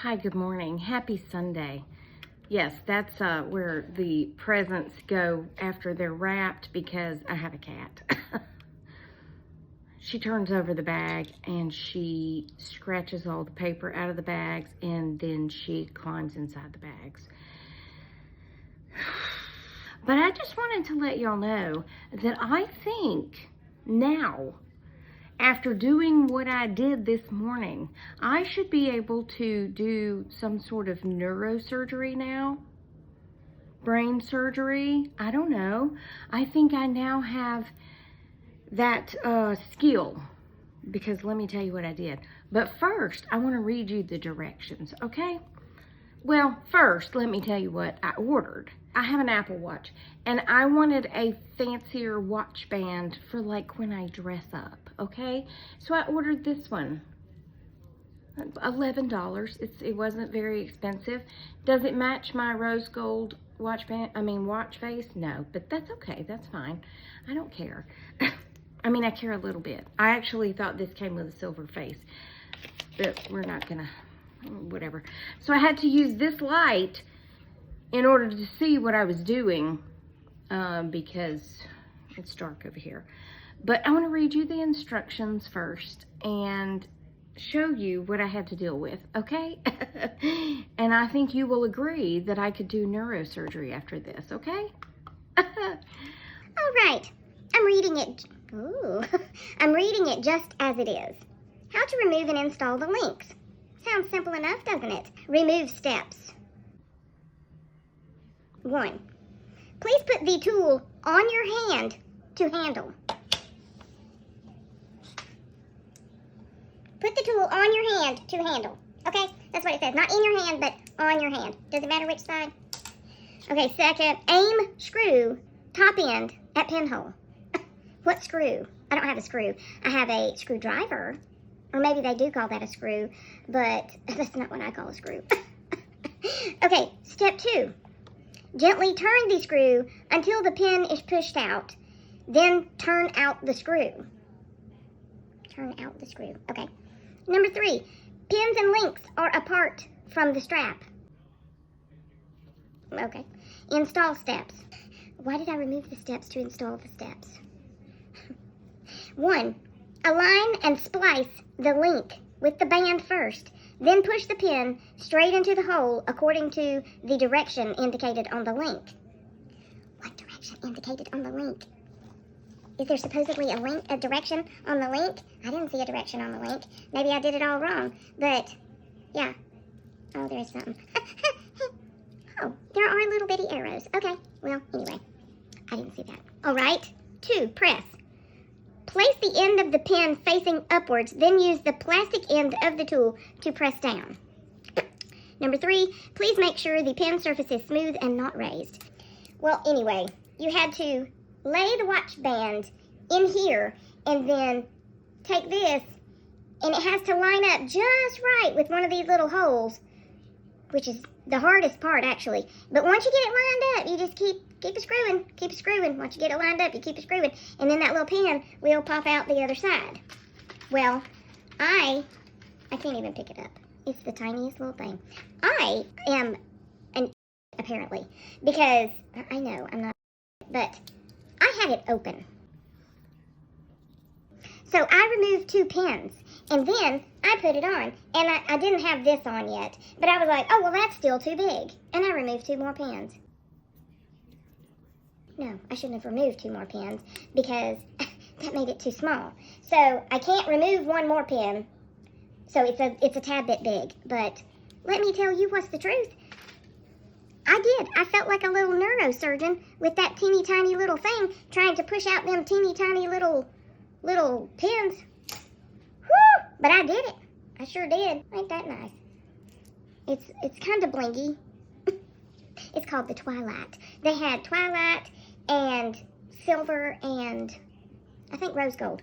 Hi, good morning. Happy Sunday. Yes, that's where the presents go after they're wrapped because I have a cat. She turns over the bag and she scratches all the paper out of the bags and then she climbs inside the bags. But I just wanted to let y'all know that I think now, after doing what I did this morning, I should be able to do some sort of neurosurgery now. Brain surgery, I don't know. I think I now have that skill, because let me tell you what I did. But first, I want to read you the directions, okay? Well, first, let me tell you what I ordered. I have an Apple Watch, and I wanted a fancier watch band for like when I dress up, okay? So I ordered this one. $11. It wasn't very expensive. Does it match my rose gold watch face? No, but that's okay. That's fine. I don't care. I mean, I care a little bit. I actually thought this came with a silver face, but we're not gonna, whatever. So I had to use this light in order to see what I was doing because it's dark over here. But I want to read you the instructions first and show you what I had to deal with, okay? And I think you will agree that I could do neurosurgery after this, okay? All right, I'm reading it. Ooh, I'm reading it just as it is. How to remove and install the links. Sounds simple enough, doesn't it? Remove steps. 1. Please put the tool on your hand to handle. Put the tool on your hand to handle. Okay, that's what it says. Not in your hand, but on your hand. Does it matter which side? Okay, second, aim screw top end at pinhole. What screw? I don't have a screw. I have a screwdriver. Or maybe they do call that a screw, but that's not what I call a screw. Okay, step 2. Gently turn the screw until the pin is pushed out. Then turn out the screw. Turn out the screw. Okay. Number 3. Pins and links are apart from the strap. Okay. Install steps. Why did I remove the steps to install the steps? 1. Align and splice the link with the band first. Then push the pin straight into the hole according to the direction indicated on the link. What direction indicated on the link? Is there supposedly a direction on the link? I didn't see a direction on the link. Maybe I did it all wrong, but yeah. Oh, there is something. Oh, there are little bitty arrows. Okay, well, anyway, I didn't see that. All right, 2, press. Place the end of the pin facing upwards, then use the plastic end of the tool to press down. Number 3, please make sure the pin surface is smooth and not raised. Well, anyway, you had to lay the watch band in here and then take this, and it has to line up just right with one of these little holes, which is the hardest part, actually. But once you get it lined up, you just keep it screwing. Once you get it lined up, you keep it screwing, and then that little pin will pop out the other side. Well, I can't even pick it up. It's the tiniest little thing. I am an apparently, because I know I'm not, but I had it open. So I removed 2 pins, and then I put it on, and I didn't have this on yet, but I was like, oh, well, that's still too big, and I removed 2 more pins. No, I shouldn't have removed 2 more pins, because that made it too small. So I can't remove 1 more pin, so it's a tad bit big, but let me tell you what's the truth. I did. I felt like a little neurosurgeon with that teeny tiny little thing trying to push out them teeny tiny little pins. Whew! But I did it. I sure did. Ain't that nice? It's kind of blingy. It's called the Twilight. They had Twilight and silver and I think rose gold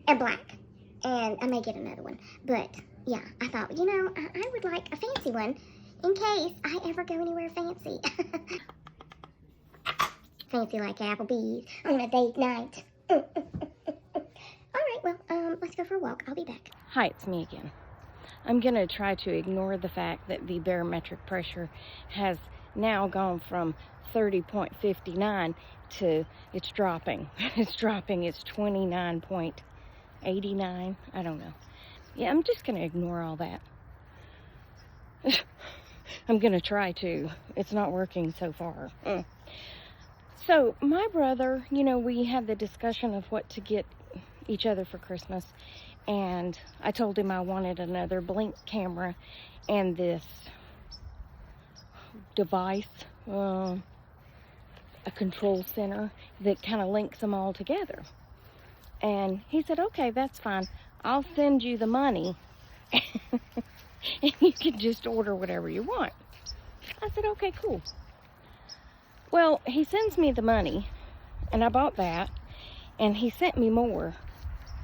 and black. And I may get another one. But yeah, I thought, I would like a fancy one in case I ever go anywhere fancy. Fancy like Applebee's on a date night. All right, well, let's go for a walk. I'll be back. Hi, it's me again. I'm going to try to ignore the fact that the barometric pressure has now gone from 30.59 to it's dropping. It's dropping. It's 29.89. I don't know. Yeah, I'm just going to ignore all that. I'm going to try to. It's not working so far. So, my brother, you know, we had the discussion of what to get each other for Christmas. And I told him I wanted another Blink camera and this device, a control center that kind of links them all together. And he said, okay, that's fine. I'll send you the money and you can just order whatever you want. I said, okay, cool. Well, he sends me the money and I bought that, and he sent me more.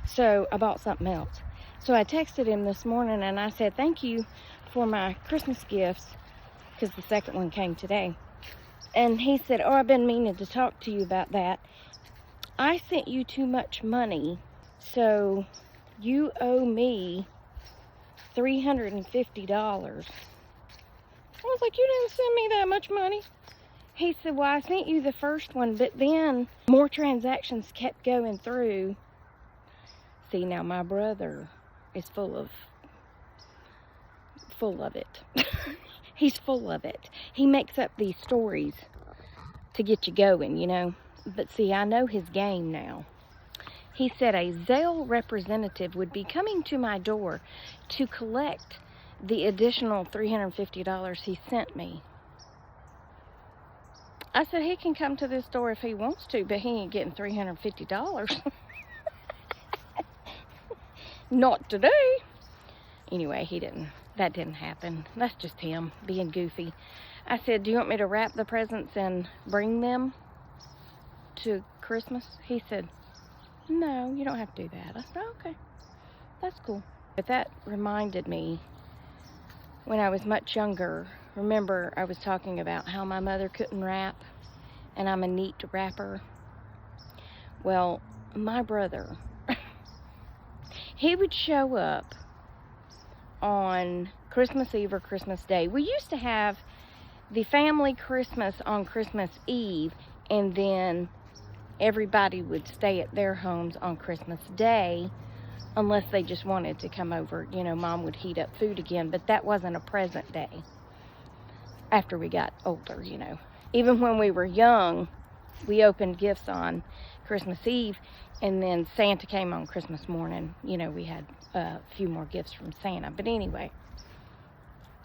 So I bought something else. So I texted him this morning and I said, thank you for my Christmas gifts, because the second one came today. And he said, oh, I've been meaning to talk to you about that. I sent you too much money, so you owe me $350. I was like, you didn't send me that much money. He said, well, I sent you the first one, but then more transactions kept going through. See, now my brother is full of it. He's full of it. He makes up these stories to get you going, you know. But see, I know his game now. He said a Zelle representative would be coming to my door to collect the additional $350 he sent me. I said, he can come to this door if he wants to, but he ain't getting $350. Not today. Anyway, that didn't happen. That's just him being goofy. I said, do you want me to wrap the presents and bring them to Christmas? He said, no, you don't have to do that. I said, okay, that's cool. But that reminded me, when I was much younger, remember I was talking about how my mother couldn't wrap, and I'm a neat wrapper. Well, my brother, he would show up on Christmas Eve or Christmas Day. We used to have the family Christmas on Christmas Eve, and then everybody would stay at their homes on Christmas Day, unless they just wanted to come over. You know, Mom would heat up food again, but that wasn't a present day after we got older, you know. Even when we were young, we opened gifts on Christmas Eve, and then Santa came on Christmas morning. You know, we had a few more gifts from Santa. But anyway,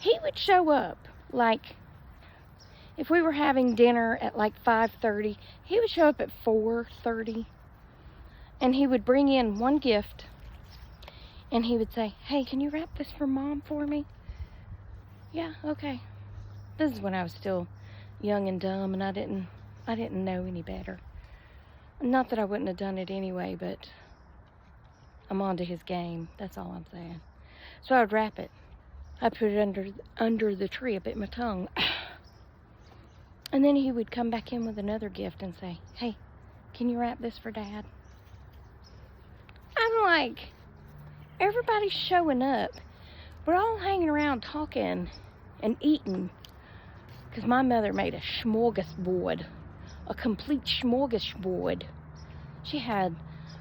he would show up, like, if we were having dinner at like 5:30, he would show up at 4:30, and he would bring in one gift, and he would say, hey, can you wrap this for Mom for me? Yeah, okay. This is when I was still young and dumb, and I didn't know any better. Not that I wouldn't have done it anyway, but I'm onto his game. That's all I'm saying. So I'd wrap it. I'd put it under the tree. I bit my tongue. And then he would come back in with another gift and say, hey, can you wrap this for Dad? I'm like, everybody's showing up. We're all hanging around talking and eating, because my mother made a smorgasbord, a complete smorgasbord. She had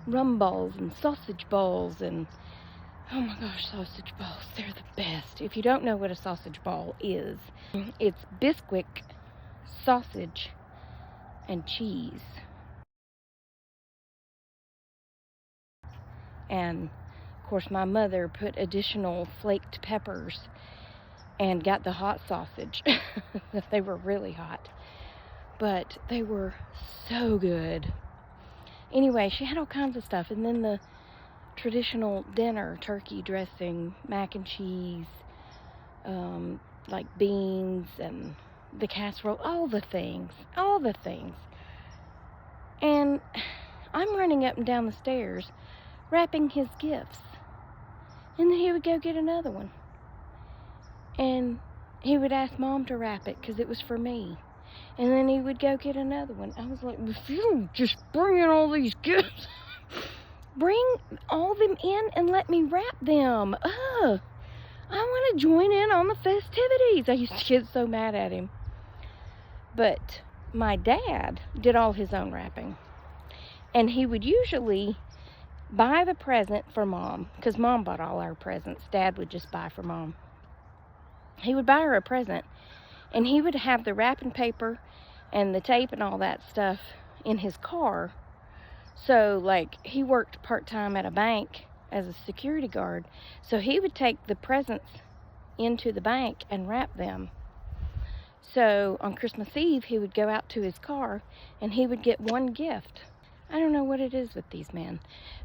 rum balls and sausage balls, and oh my gosh, sausage balls, they're the best. If you don't know what a sausage ball is, it's Bisquick sausage and cheese. And of course my mother put additional flaked peppers and got the hot sausage. They were really hot, but they were so good. Anyway, she had all kinds of stuff. And then the traditional dinner, turkey dressing, mac and cheese, like beans and the casserole, all the things. And I'm running up and down the stairs wrapping his gifts, and then he would go get another one, and he would ask Mom to wrap it because it was for me, and then he would go get another one. I was like, if you just bring in all these gifts, bring all them in and let me wrap them. I want to join in on the festivities. I used to get so mad at him. But my dad did all his own wrapping. And he would usually buy the present for Mom, because Mom bought all our presents. Dad would just buy for Mom. He would buy her a present, and he would have the wrapping paper and the tape and all that stuff in his car. So, like, he worked part-time at a bank as a security guard, so he would take the presents into the bank and wrap them. So on Christmas Eve, he would go out to his car and he would get one gift. I don't know what it is with these men,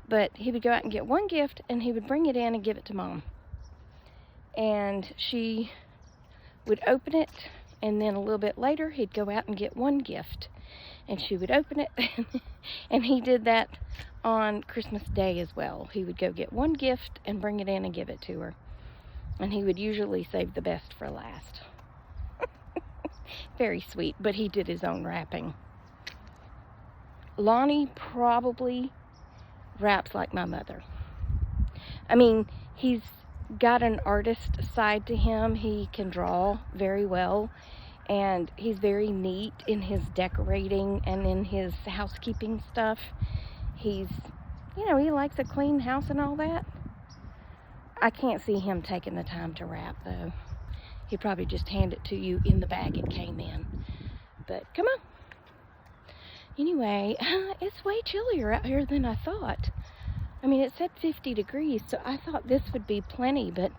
but he would go out and get one gift and he would bring it in and give it to Mom. And she would open it, and then a little bit later, he'd go out and get one gift and she would open it. And he did that on Christmas Day as well. He would go get one gift and bring it in and give it to her. And he would usually save the best for last. Very sweet, but he did his own wrapping. Lonnie probably wraps like my mother. I mean, he's got an artist side to him. He can draw very well, and he's very neat in his decorating and in his housekeeping stuff. He's, you know, he likes a clean house and all that. I can't see him taking the time to wrap, though. He'd probably just hand it to you in the bag it came in. But come on. Anyway, it's way chillier out here than I thought. I mean, it said 50 degrees, so I thought this would be plenty, but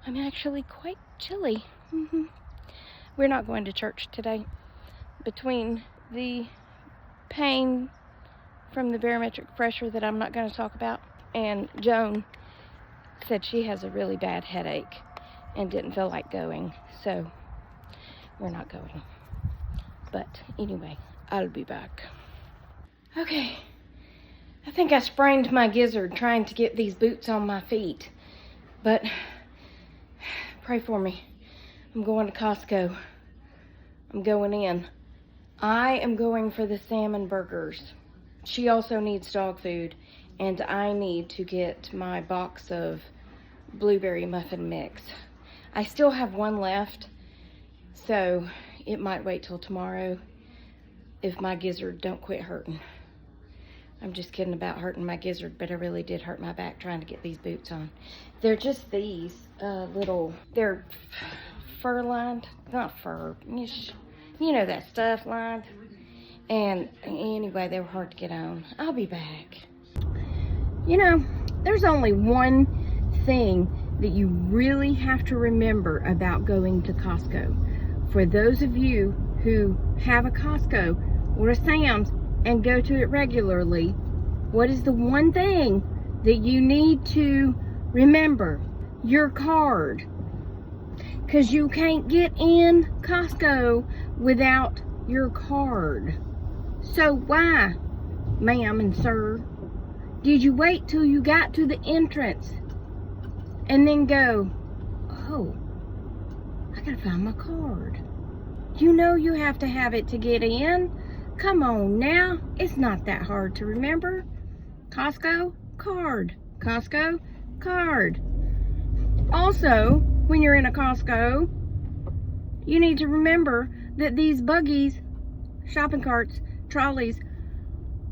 I'm actually quite chilly. We're not going to church today. Between the pain from the barometric pressure that I'm not going to talk about, and Joan said she has a really bad headache and didn't feel like going, so we're not going. But anyway, I'll be back. Okay, I think I sprained my gizzard trying to get these boots on my feet, but pray for me. I'm going to Costco. I'm going in. I am going for the salmon burgers. She also needs dog food, and I need to get my box of blueberry muffin mix. I still have one left, so it might wait till tomorrow if my gizzard don't quit hurting. I'm just kidding about hurting my gizzard, but I really did hurt my back trying to get these boots on. They're just these they're fur lined, not fur, you know that stuff lined. And anyway, they were hard to get on. I'll be back. You know, there's only one thing that you really have to remember about going to Costco. For those of you who have a Costco or a Sam's and go to it regularly, what is the one thing that you need to remember? Your card. Because you can't get in Costco without your card. So why, ma'am and sir, did you wait till you got to the entrance and then go, oh, I gotta find my card? You know you have to have it to get in. Come on now, it's not that hard to remember. Costco, card. Costco, card. Also, when you're in a Costco, you need to remember that these buggies, shopping carts, trolleys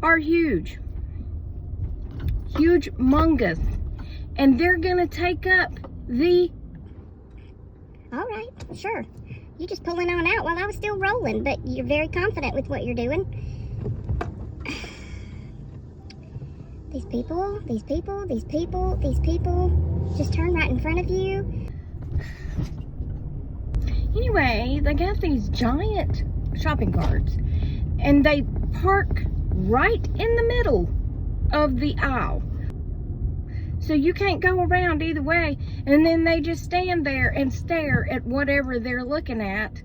are huge. Huge-mongous. And they're gonna take up the... All right, sure. You just pulling on out while I was still rolling, but you're very confident with what you're doing. These people just turn right in front of you. Anyway, they got these giant shopping carts, and they park right in the middle of the aisle. So you can't go around either way, and then they just stand there and stare at whatever they're looking at.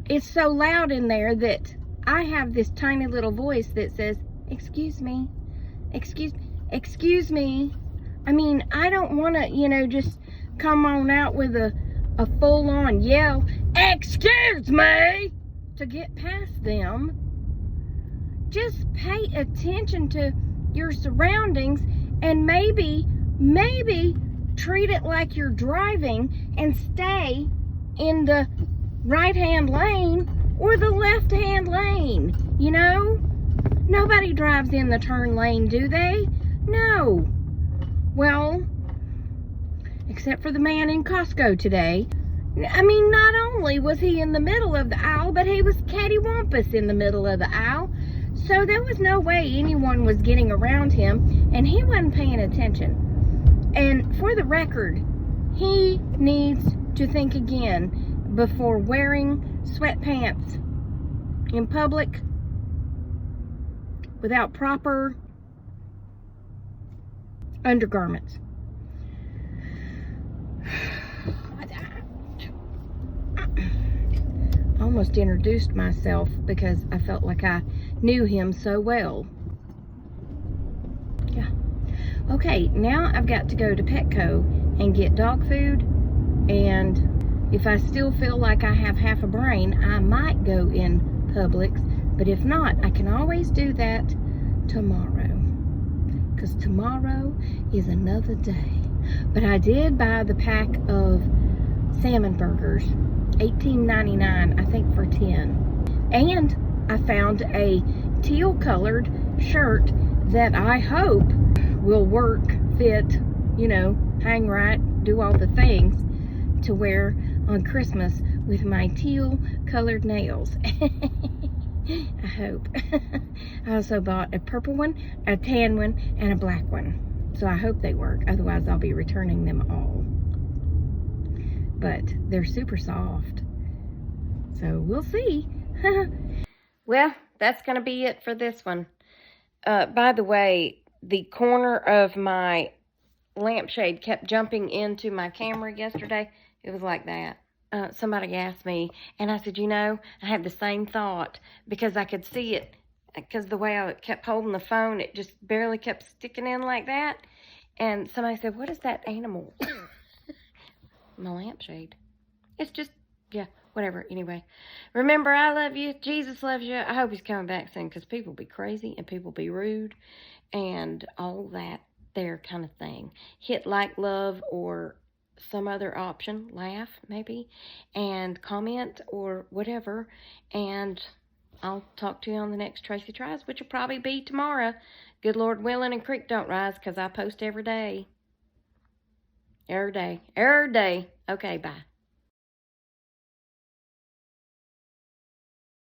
It's so loud in there that I have this tiny little voice that says, excuse me, excuse me. I mean, I don't want to, you know, just come on out with a full-on yell, excuse me, to get past them. Just pay attention to your surroundings, and maybe treat it like you're driving and stay in the right-hand lane or the left-hand lane, you know? Nobody drives in the turn lane, do they? No. Well, except for the man in Costco today. I mean, not only was he in the middle of the aisle, but he was cattywampus in the middle of the aisle. So there was no way anyone was getting around him, and he wasn't paying attention. And for the record, he needs to think again before wearing sweatpants in public without proper undergarments. I almost introduced myself because I felt like I knew him so well. Yeah. Okay, now I've got to go to Petco and get dog food, and if I still feel like I have half a brain, I might go in Publix, but if not, I can always do that tomorrow, because tomorrow is another day. But I did buy the pack of salmon burgers, $18.99, I think, for 10. And I found a teal colored shirt that I hope will work, fit, you know, hang right, do all the things to wear on Christmas with my teal colored nails. I hope. I also bought a purple one, a tan one, and a black one. So I hope they work. Otherwise, I'll be returning them all. But they're super soft. So we'll see. Well, that's going to be it for this one. By the way, the corner of my lampshade kept jumping into my camera yesterday. It was like that. Somebody asked me, and I said, you know, I had the same thought because I could see it. Because the way I kept holding the phone, it just barely kept sticking in like that. And somebody said, what is that animal? My lampshade. It's just, yeah, whatever. Anyway, remember, I love you. Jesus loves you. I hope he's coming back soon, because people be crazy and people be rude and all that there kind of thing. Hit like, love, or some other option. Laugh, maybe, and comment or whatever. And I'll talk to you on the next Tracy Tries, which will probably be tomorrow. Good Lord willing and creek don't rise, because I post every day. Every day. Every day. Okay, bye.